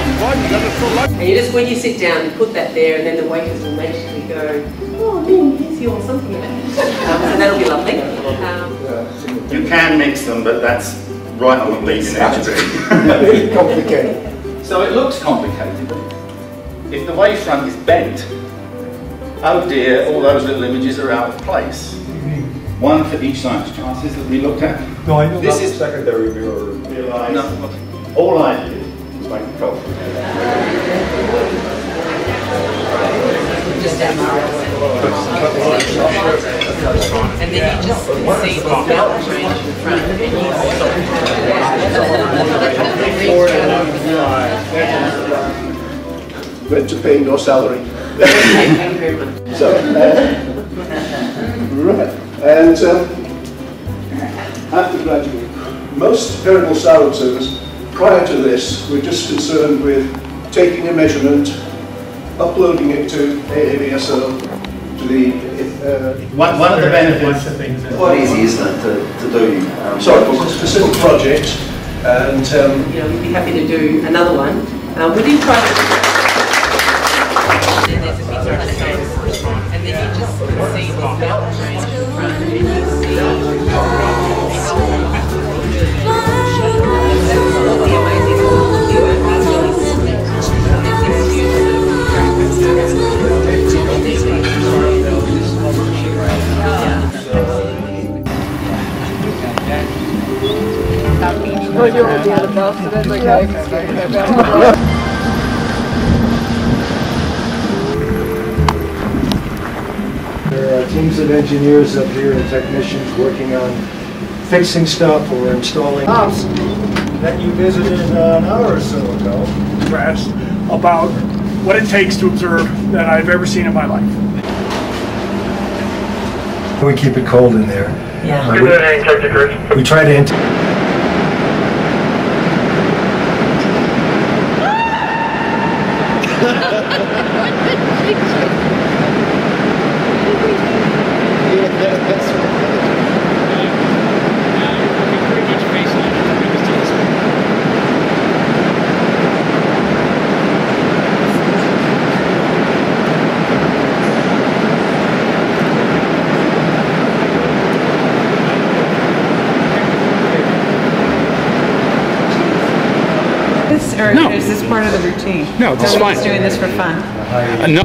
And you just, when you sit down, you put that there, and then the waiters will magically go, "Oh, Lynn, here's your something." So that'll be lovely. You can mix them, but that's right on the bleeding edge of it. Really complicated. So it looks complicated. If the wavefront is bent, oh dear, all those little images are out of place. One for each science chances that we looked at. No, I know this is is secondary mirror. No, all I did was make a copy. And then you just see the mountain range in front, and you Went to pay no salary. Thank you very much. So, right, and after graduate, most variable sound observers prior to this were just concerned with taking a measurement, uploading it to AAVSO, to the one of the benefits. Quite easy, isn't it, to do? Sorry, for a specific project, and you know, we'd be happy to do another one. We did try to. And there's a big and then you just see the mountain range in front, and you see all the amazing view. Oh, you won't be able to tell, so that's okay. there are teams of engineers up here and technicians working on fixing stuff or installing house that you visited an hour or so ago. Impressed about what it takes to observe that I've ever seen in my life. We keep it cold in there. Yeah. We try to. Or is this part of the routine? No, this is fine. Just doing this for fun? No.